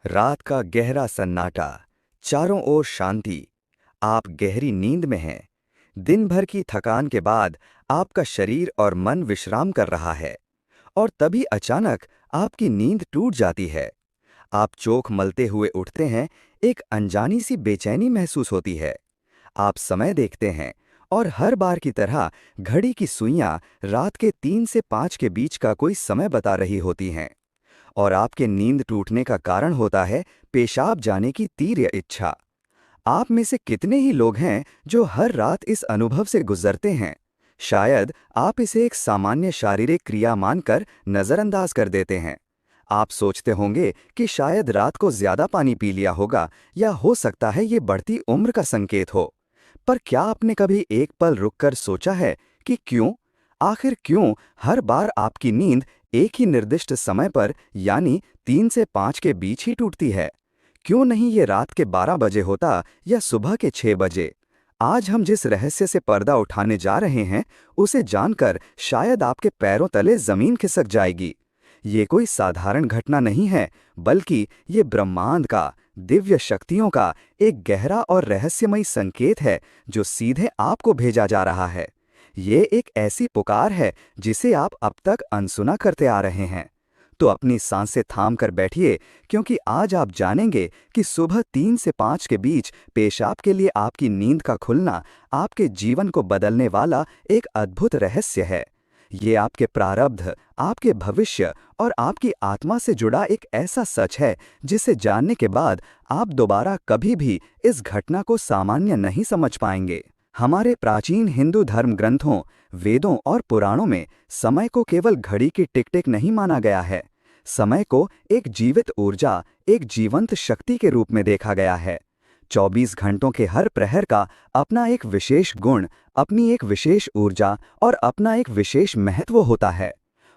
रात का गहरा सन्नाटा, चारों ओर शांति। आप गहरी नींद में हैं। दिन भर की थकान के बाद आपका शरीर और मन विश्राम कर रहा है और तभी अचानक आपकी नींद टूट जाती है। आप चोख मलते हुए उठते हैं। एक अनजानी सी बेचैनी महसूस होती है। आप समय देखते हैं और हर बार की तरह घड़ी की सुइयां रात के 3 से 5 के बीच का कोई समय बता रही होती हैं। और आपके नींद टूटने का कारण होता है पेशाब जाने की तीव्र इच्छा। आप में से कितने ही लोग हैं जो हर रात इस अनुभव से गुजरते हैं? शायद आप इसे एक सामान्य शारीरिक क्रिया मानकर नजरअंदाज कर देते हैं। आप सोचते होंगे कि शायद रात को ज्यादा पानी पी लिया होगा या हो सकता है ये बढ़ती उम्र का संकेत हो। पर क्या आपने कभी एक पल रुककर सोचा है कि क्यों, आखिर क्यों हर बार आपकी नींद एक ही निर्दिष्ट समय पर यानी 3 से 5 के बीच ही टूटती है? क्यों नहीं ये रात के 12 बजे होता या सुबह के 6 बजे? आज हम जिस रहस्य से पर्दा उठाने जा रहे हैं उसे जानकर शायद आपके पैरों तले जमीन खिसक जाएगी। ये कोई साधारण घटना नहीं है, बल्कि ये ब्रह्मांड का, दिव्य शक्तियों का एक गहरा और रहस्यमयी संकेत है जो सीधे आपको भेजा जा रहा है। ये एक ऐसी पुकार है जिसे आप अब तक अनसुना करते आ रहे हैं। तो अपनी सांसें थाम कर बैठिए, क्योंकि आज आप जानेंगे कि सुबह 3 से 5 के बीच पेशाब के लिए आपकी नींद का खुलना आपके जीवन को बदलने वाला एक अद्भुत रहस्य है। ये आपके प्रारब्ध, आपके भविष्य और आपकी आत्मा से जुड़ा एक ऐसा सच है जिसे जानने के बाद आप दोबारा कभी भी इस घटना को सामान्य नहीं समझ पाएंगे। हमारे प्राचीन हिंदू धर्म ग्रंथों, वेदों और पुराणों में समय को केवल घड़ी की टिक टिक नहीं माना गया है। समय को एक जीवित ऊर्जा, एक जीवंत शक्ति के रूप में देखा गया है। 24 घंटों के हर प्रहर का अपना एक विशेष गुण, अपनी एक विशेष ऊर्जा और अपना एक विशेष महत्व होता है।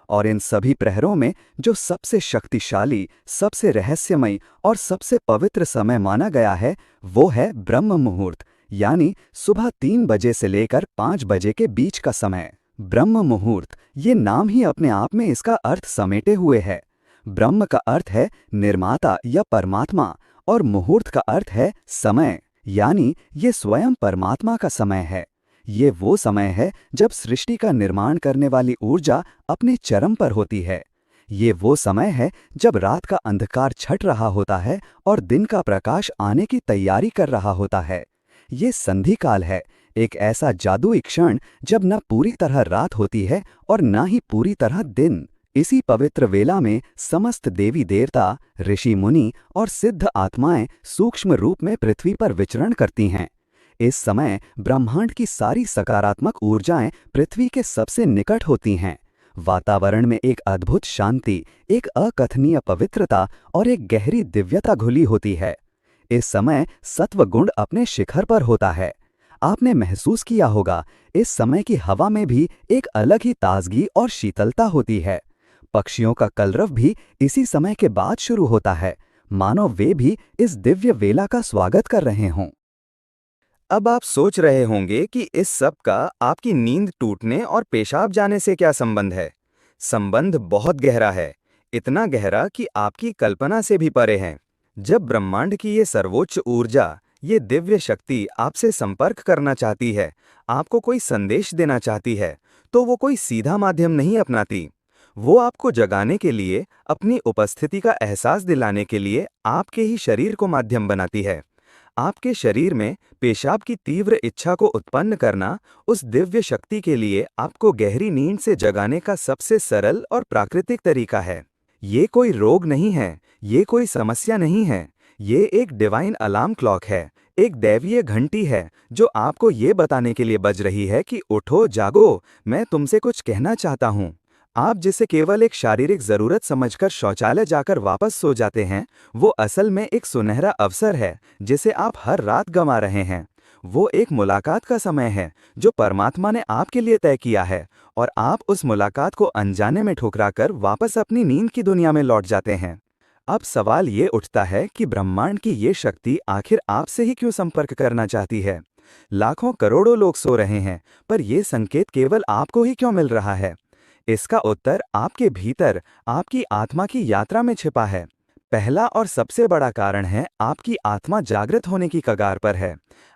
और इन सभी प्रहरों में जो सबसे शक्तिशाली, सबसे रहस्यमय और सबसे पवित्र समय माना गया है वो है ब्रह्म मुहूर्त, यानी सुबह 3 बजे से लेकर 5 बजे के बीच का समय। ब्रह्म मुहूर्त, ये नाम ही अपने आप में इसका अर्थ समेटे हुए है। ब्रह्म का अर्थ है निर्माता या परमात्मा और मुहूर्त का अर्थ है समय, यानी ये स्वयं परमात्मा का समय है। ये वो समय है जब सृष्टि का निर्माण करने वाली ऊर्जा अपने चरम पर होती है। ये वो समय है जब रात का अंधकार छट रहा होता है और दिन का प्रकाश आने की तैयारी कर रहा होता है। ये संधि काल है, एक ऐसा जादुई क्षण जब न पूरी तरह रात होती है और न ही पूरी तरह दिन। इसी पवित्र वेला में समस्त देवी देवता, ऋषि मुनि और सिद्ध आत्माएं सूक्ष्म रूप में पृथ्वी पर विचरण करती हैं। इस समय ब्रह्मांड की सारी सकारात्मक ऊर्जाएं पृथ्वी के सबसे निकट होती हैं। वातावरण में एक अद्भुत शांति, एक अकथनीय पवित्रता और एक गहरी दिव्यता घुली होती है। इस समय सत्व गुण अपने शिखर पर होता है। आपने महसूस किया होगा, इस समय की हवा में भी एक अलग ही ताजगी और शीतलता होती है। पक्षियों का कलरव भी इसी समय के बाद शुरू होता है, मानो वे भी इस दिव्य वेला का स्वागत कर रहे हों। अब आप सोच रहे होंगे कि इस सब का आपकी नींद टूटने और पेशाब जाने से क्या संबंध है। संबंध बहुत गहरा है, इतना गहरा कि आपकी कल्पना से भी परे है। जब ब्रह्मांड की ये सर्वोच्च ऊर्जा, ये दिव्य शक्ति आपसे संपर्क करना चाहती है, आपको कोई संदेश देना चाहती है, तो वो कोई सीधा माध्यम नहीं अपनाती। वो आपको जगाने के लिए, अपनी उपस्थिति का एहसास दिलाने के लिए आपके ही शरीर को माध्यम बनाती है। आपके शरीर में पेशाब की तीव्र इच्छा को उत्पन्न करना उस दिव्य शक्ति के लिए आपको गहरी नींद से जगाने का सबसे सरल और प्राकृतिक तरीका है। ये कोई रोग नहीं है, ये कोई समस्या नहीं है, ये एक डिवाइन अलार्म क्लॉक है, एक दैवीय घंटी है जो आपको ये बताने के लिए बज रही है कि उठो, जागो, मैं तुमसे कुछ कहना चाहता हूँ। आप जिसे केवल एक शारीरिक जरूरत समझकर शौचालय जाकर वापस सो जाते हैं, वो असल में एक सुनहरा अवसर है जिसे आप हर रात गंवा रहे हैं। वो एक मुलाकात का समय है जो परमात्मा ने आपके लिए तय किया है, और आप उस मुलाकात को अनजाने में ठुकराकर वापस अपनी नींद की दुनिया में लौट जाते हैं। अब सवाल ये उठता है कि ब्रह्मांड की ये शक्ति आखिर आपसे ही क्यों संपर्क करना चाहती है। लाखों करोड़ों लोग सो रहे हैं, पर यह संकेत केवल आपको ही क्यों मिल रहा है? इसका उत्तर आपके भीतर, आपकी आत्मा की यात्रा में छिपा है। पहला और सबसे बड़ा कारण है आपकी आत्मा जागृत होने की कगार पर है।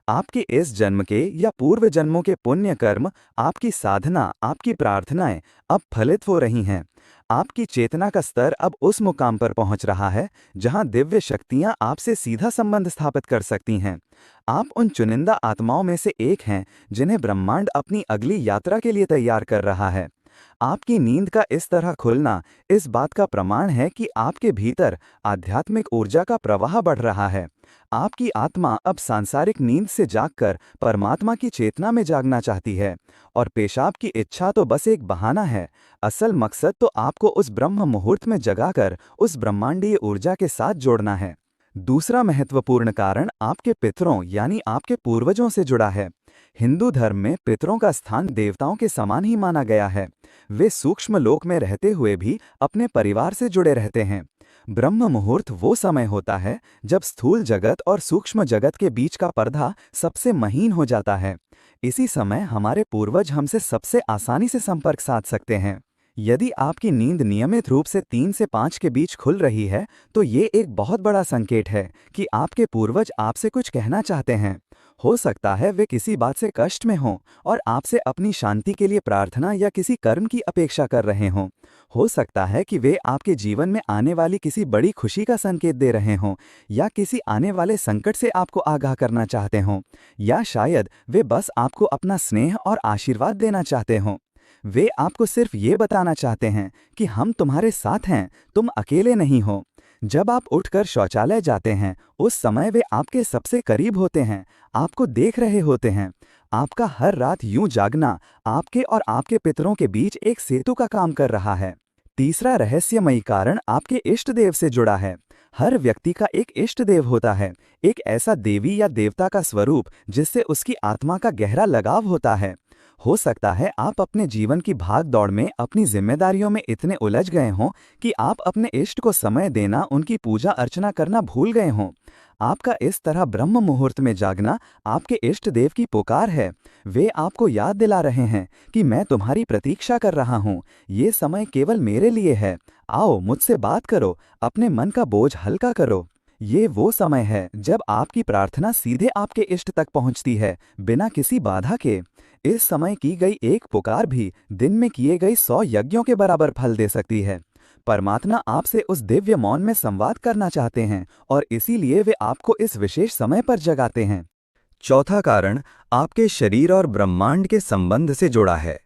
आपके इस जन्म के या पूर्व जन्मों के पुण्य कर्म, आपकी साधना, आपकी प्रार्थनाएं अब फलित हो रही हैं। आपकी चेतना का स्तर अब उस मुकाम पर पहुंच रहा है जहां दिव्य शक्तियां आपसे सीधा संबंध स्थापित कर सकती हैं। आप उन चुनिंदा आत्माओं में से एक हैं जिन्हें ब्रह्मांड अपनी अगली यात्रा के लिए तैयार कर रहा है। आपकी नींद का इस तरह खुलना इस बात का प्रमाण है कि आपके भीतर आध्यात्मिक ऊर्जा का प्रवाह बढ़ रहा है। आपकी आत्मा अब सांसारिक नींद से जागकर परमात्मा की चेतना में जागना चाहती है, और पेशाब की इच्छा तो बस एक बहाना है। असल मकसद तो आपको उस ब्रह्म मुहूर्त में जगाकर उस ब्रह्मांडीय ऊर्जा के साथ जोड़ना है। दूसरा महत्वपूर्ण कारण आपके पितरों यानी आपके पूर्वजों से जुड़ा है। हिंदू धर्म में पितरों का स्थान देवताओं के समान ही माना गया है। वे सूक्ष्म लोक में रहते हुए भी अपने परिवार से जुड़े रहते हैं। ब्रह्म मुहूर्त वो समय होता है जब स्थूल जगत और सूक्ष्म जगत के बीच का पर्दा सबसे महीन हो जाता है। इसी समय हमारे पूर्वज हमसे सबसे आसानी से संपर्क साध सकते हैं। यदि आपकी नींद नियमित रूप से 3 से 5 के बीच खुल रही है, तो ये एक बहुत बड़ा संकेत है कि आपके पूर्वज आपसे कुछ कहना चाहते हैं। हो सकता है वे किसी बात से कष्ट में हों और आपसे अपनी शांति के लिए प्रार्थना या किसी कर्म की अपेक्षा कर रहे हों। हो सकता है कि वे आपके जीवन में आने वाली किसी बड़ी खुशी का संकेत दे रहे हों, या किसी आने वाले संकट से आपको आगाह करना चाहते हों, या शायद वे बस आपको अपना स्नेह और आशीर्वाद देना चाहते हों। वे आपको सिर्फ ये बताना चाहते हैं कि हम तुम्हारे साथ हैं, तुम अकेले नहीं हो। जब आप उठकर शौचालय जाते हैं, उस समय वे आपके सबसे करीब होते हैं, आपको देख रहे होते हैं। आपका हर रात यूं जागना आपके और आपके पितरों के बीच एक सेतु का काम कर रहा है। तीसरा रहस्यमयी कारण आपके इष्ट देव से जुड़ा है। हर व्यक्ति का एक इष्ट देव होता है, एक ऐसा देवी या देवता का स्वरूप जिससे उसकी आत्मा का गहरा लगाव होता है। हो सकता है आप अपने जीवन की भाग दौड़ में अपनी जिम्मेदारियों में इतने उलझ गए हों कि आप अपने इष्ट को समय देना, उनकी पूजा अर्चना करना भूल गए हों। आपका इस तरह ब्रह्म मुहूर्त में जागना आपके इष्ट देव की पुकार है। वे आपको याद दिला रहे हैं कि मैं तुम्हारी प्रतीक्षा कर रहा हूँ, ये समय केवल मेरे लिए है। आओ मुझसे बात करो, अपने मन का बोझ हल्का करो। ये वो समय है जब आपकी प्रार्थना सीधे आपके इष्ट तक पहुंचती है, बिना किसी बाधा के। इस समय की गई एक पुकार भी दिन में किए गए 100 यज्ञों के बराबर फल दे सकती है। परमात्मा आपसे उस दिव्य मौन में संवाद करना चाहते हैं, और इसीलिए वे आपको इस विशेष समय पर जगाते हैं। चौथा कारण आपके शरीर और ब्रह्मांड के संबंध से जुड़ा है।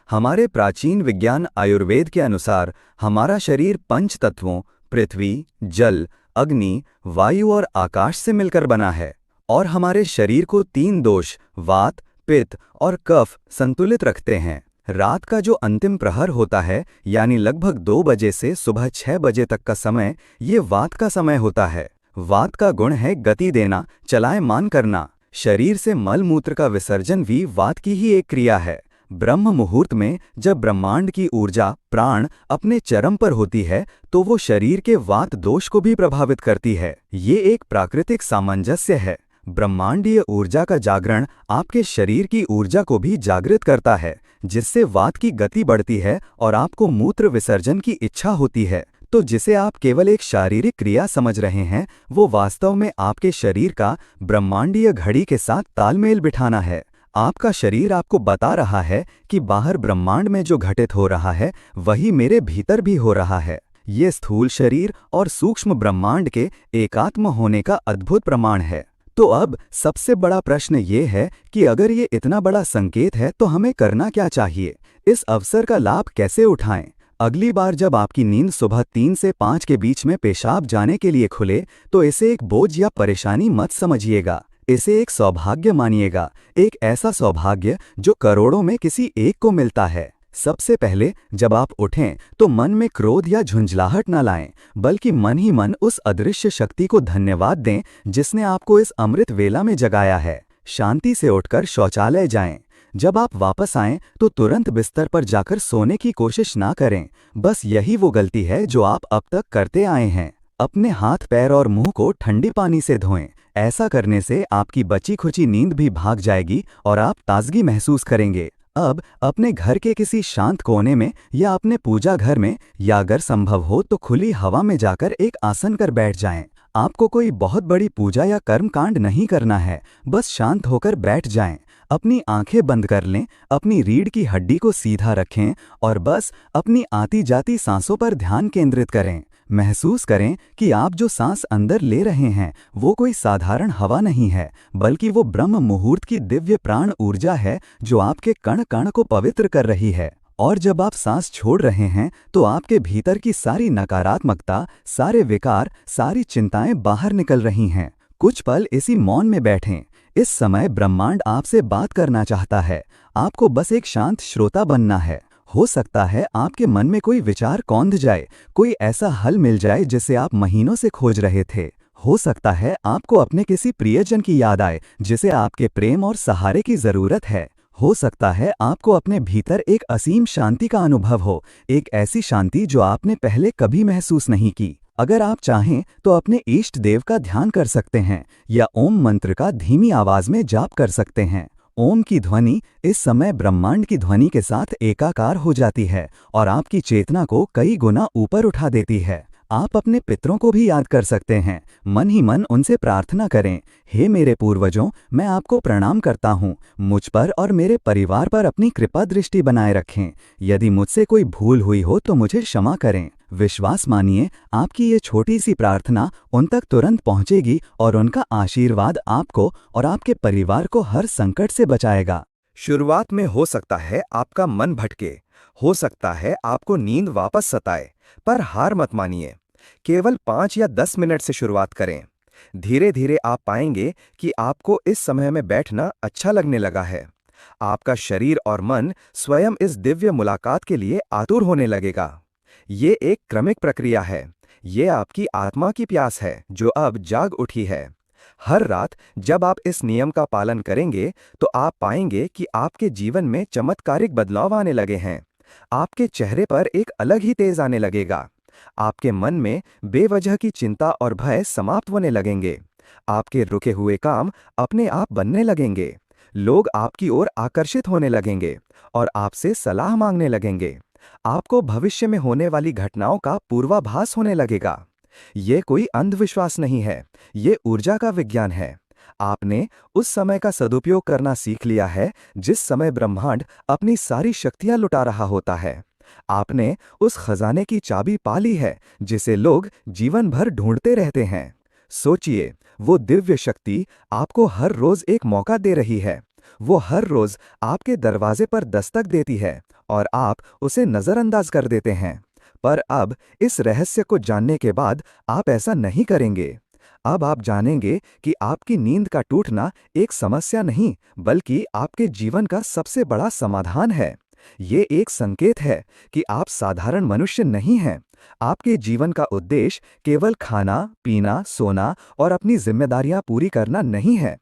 हमारे प्राचीन विज्ञान आयुर्वेद के अनुसार हमारा शरीर 5 तत्वों पृथ्वी, जल, अग्नि, वायु और आकाश से मिलकर बना है, और हमारे शरीर को 3 दोष वात, पित्त और कफ संतुलित रखते हैं। रात का जो अंतिम प्रहर होता है, यानी लगभग 2 बजे से सुबह 6 बजे तक का समय, ये वात का समय होता है। वात का गुण है गति देना, चलायमान करना। शरीर से मल मूत्र का विसर्जन भी वात की ही एक क्रिया है। ब्रह्म मुहूर्त में जब ब्रह्मांड की ऊर्जा प्राण अपने चरम पर होती है, तो वो शरीर के वात दोष को भी प्रभावित करती है। ये एक प्राकृतिक सामंजस्य है। ब्रह्मांडीय ऊर्जा का जागरण आपके शरीर की ऊर्जा को भी जागृत करता है, जिससे वात की गति बढ़ती है और आपको मूत्र विसर्जन की इच्छा होती है। तो जिसे आप केवल एक शारीरिक क्रिया समझ रहे हैं, वो वास्तव में आपके शरीर का ब्रह्मांडीय घड़ी के साथ तालमेल बिठाना है। आपका शरीर आपको बता रहा है कि बाहर ब्रह्मांड में जो घटित हो रहा है, वही मेरे भीतर भी हो रहा है। ये स्थूल शरीर और सूक्ष्म ब्रह्मांड के एकात्म होने का अद्भुत प्रमाण है। तो अब सबसे बड़ा प्रश्न ये है कि अगर ये इतना बड़ा संकेत है, तो हमें करना क्या चाहिए? इस अवसर का लाभ कैसे उठाएं? अगली बार जब आपकी नींद सुबह 3 से 5 के बीच में पेशाब जाने के लिए खुले, तो इसे एक बोझ या परेशानी मत समझिएगा। इसे एक सौभाग्य मानिएगा, एक ऐसा सौभाग्य जो करोड़ों में किसी एक को मिलता है। सबसे पहले जब आप उठें, तो मन में क्रोध या झुंझलाहट न लाएं, बल्कि मन ही मन उस अदृश्य शक्ति को धन्यवाद दें जिसने आपको इस अमृत वेला में जगाया है। शांति से उठकर शौचालय जाएं। जब आप वापस आएं, तो तुरंत बिस्तर पर जाकर सोने की कोशिश ना करें। बस यही वो गलती है जो आप अब तक करते आए हैं। अपने हाथ, पैर और मुंह को ठंडे पानी से धोएं। ऐसा करने से आपकी बची खुची नींद भी भाग जाएगी और आप ताजगी महसूस करेंगे। अब अपने घर के किसी शांत कोने में या अपने पूजा घर में या अगर संभव हो तो खुली हवा में जाकर एक आसन कर बैठ जाएं। आपको कोई बहुत बड़ी पूजा या कर्म कांड नहीं करना है, बस शांत होकर बैठ जाएं। अपनी आंखें बंद कर लें, अपनी रीढ़ की हड्डी को सीधा रखें और बस अपनी आती जाती सांसों पर ध्यान केंद्रित करें। महसूस करें कि आप जो सांस अंदर ले रहे हैं वो कोई साधारण हवा नहीं है, बल्कि वो ब्रह्म मुहूर्त की दिव्य प्राण ऊर्जा है जो आपके कण कण को पवित्र कर रही है। और जब आप सांस छोड़ रहे हैं तो आपके भीतर की सारी नकारात्मकता, सारे विकार, सारी चिंताएं बाहर निकल रही हैं। कुछ पल इसी मौन में बैठें। इस समय ब्रह्मांड आपसे बात करना चाहता है। आपको बस एक शांत श्रोता बनना है। हो सकता है आपके मन में कोई विचार कौंध जाए, कोई ऐसा हल मिल जाए जिसे आप महीनों से खोज रहे थे। हो सकता है आपको अपने किसी प्रियजन की याद आए जिसे आपके प्रेम और सहारे की जरूरत है। हो सकता है आपको अपने भीतर एक असीम शांति का अनुभव हो, एक ऐसी शांति जो आपने पहले कभी महसूस नहीं की। अगर आप चाहें तो अपने इष्ट देव का ध्यान कर सकते हैं या ओम मंत्र का धीमी आवाज में जाप कर सकते हैं। ओम की ध्वनि इस समय ब्रह्मांड की ध्वनि के साथ एकाकार हो जाती है और आपकी चेतना को कई गुना ऊपर उठा देती है। आप अपने पितरों को भी याद कर सकते हैं। मन ही मन उनसे प्रार्थना करें, हे मेरे पूर्वजों, मैं आपको प्रणाम करता हूँ। मुझ पर और मेरे परिवार पर अपनी कृपा दृष्टि बनाए रखें। यदि मुझसे कोई भूल हुई हो तो मुझे क्षमा करें। विश्वास मानिए, आपकी ये छोटी सी प्रार्थना उन तक तुरंत पहुँचेगी और उनका आशीर्वाद आपको और आपके परिवार को हर संकट से बचाएगा। शुरुआत में हो सकता है आपका मन भटके, हो सकता है आपको नींद वापस सताए, पर हार मत मानिए। केवल 5 या 10 मिनट से शुरुआत करें। धीरे धीरे आप पाएंगे कि आपको इस समय में बैठना अच्छा लगने लगा है। आपका शरीर और मन स्वयं इस दिव्य मुलाकात के लिए आतुर होने लगेगा। ये एक क्रमिक प्रक्रिया है। ये आपकी आत्मा की प्यास है जो अब जाग उठी है। हर रात जब आप इस नियम का पालन करेंगे तो आप पाएंगे कि आपके जीवन में चमत्कारिक बदलाव आने लगे हैं। आपके चेहरे पर एक अलग ही तेज आने लगेगा। आपके मन में बेवजह की चिंता और भय समाप्त होने लगेंगे। आपके रुके हुए काम अपने आप बनने लगेंगे। लोग आपकी ओर आकर्षित होने लगेंगे और आपसे सलाह मांगने लगेंगे। आपको भविष्य में होने वाली घटनाओं का पूर्वाभास होने लगेगा। ये कोई अंधविश्वास नहीं है, ये ऊर्जा का विज्ञान है। आपने उस समय का सदुपयोग करना सीख लिया है जिस समय ब्रह्मांड अपनी सारी शक्तियां लुटा रहा होता है। आपने उस खजाने की चाबी पा ली है जिसे लोग जीवन भर ढूंढते रहते हैं। सोचिए, वो दिव्य शक्ति आपको हर रोज एक मौका दे रही है। वो हर रोज आपके दरवाजे पर दस्तक देती है और आप उसे नजरअंदाज कर देते हैं। पर अब इस रहस्य को जानने के बाद आप ऐसा नहीं करेंगे। अब आप जानेंगे कि आपकी नींद का टूटना एक समस्या नहीं, बल्कि आपके जीवन का सबसे बड़ा समाधान है। ये एक संकेत है कि आप साधारण मनुष्य नहीं हैं। आपके जीवन का उद्देश्य केवल खाना, पीना, सोना और अपनी जिम्मेदारियां पूरी करना नहीं है।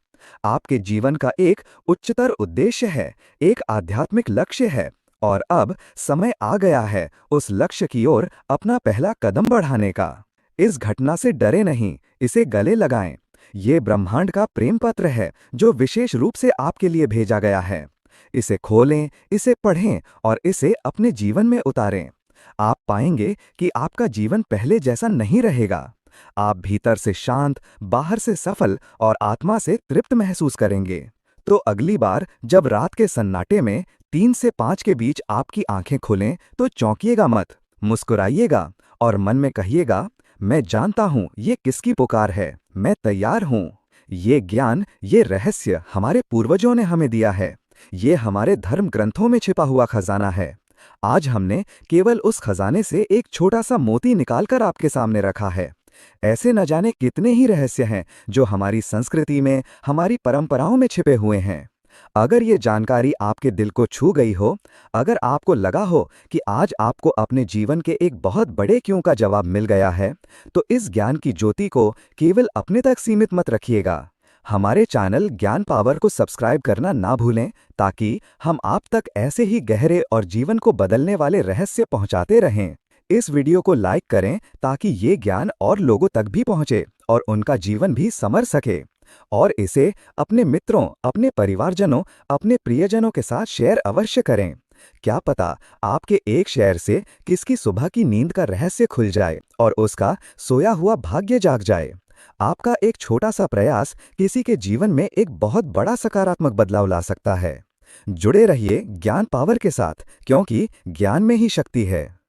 आपके जीवन का एक उच्चतर उद्देश्य है, एक आध्यात्मिक लक्ष्य है। और अब समय आ गया है उस लक्ष्य की ओर अपना पहला कदम बढ़ाने का। इस घटना से डरे नहीं, इसे गले लगाएं। ये ब्रह्मांड का प्रेम पत्र है जो विशेष रूप से आपके लिए भेजा गया है। इसे खोलें, इसे पढ़ें और इसे अपने जीवन में उतारें। आप पाएंगे कि आपका जीवन पहले जैसा नहीं रहेगा। आप भीतर से शांत, बाहर से सफल और आत्मा से तृप्त महसूस करेंगे। तो अगली बार जब रात के सन्नाटे में 3 से 5 के बीच आपकी आंखें खुलें तो चौंकिएगा मत, मुस्कुराइएगा और मन में कहिएगा, मैं जानता हूं ये किसकी पुकार है, मैं तैयार हूं। ये ज्ञान, ये रहस्य हमारे पूर्वजों ने हमें दिया है। ये हमारे धर्म ग्रंथों में छिपा हुआ खजाना है। आज हमने केवल उस खजाने से एक छोटा सा मोती निकालकर आपके सामने रखा है। ऐसे न जाने कितने ही रहस्य हैं जो हमारी संस्कृति में, हमारी परंपराओं में छिपे हुए हैं। अगर ये जानकारी आपके दिल को छू गई हो, अगर आपको लगा हो कि आज आपको अपने जीवन के एक बहुत बड़े क्यों का जवाब मिल गया है, तो इस ज्ञान की ज्योति को केवल अपने तक सीमित मत रखिएगा। हमारे चैनल ज्ञान पावर को सब्सक्राइब करना ना भूलें ताकि हम आप तक ऐसे ही गहरे और जीवन को बदलने वाले रहस्य पहुंचाते रहें। इस वीडियो को लाइक करें ताकि ये ज्ञान और लोगों तक भी पहुंचे और उनका जीवन भी संवर सके। और इसे अपने मित्रों, अपने परिवारजनों, अपने प्रियजनों के साथ शेयर अवश्य करें। क्या पता आपके एक शेयर से किसकी सुबह की नींद का रहस्य खुल जाए और उसका सोया हुआ भाग्य जाग जाए। आपका एक छोटा सा प्रयास किसी के जीवन में एक बहुत बड़ा सकारात्मक बदलाव ला सकता है। जुड़े रहिए ज्ञान पावर के साथ, क्योंकि ज्ञान में ही शक्ति है।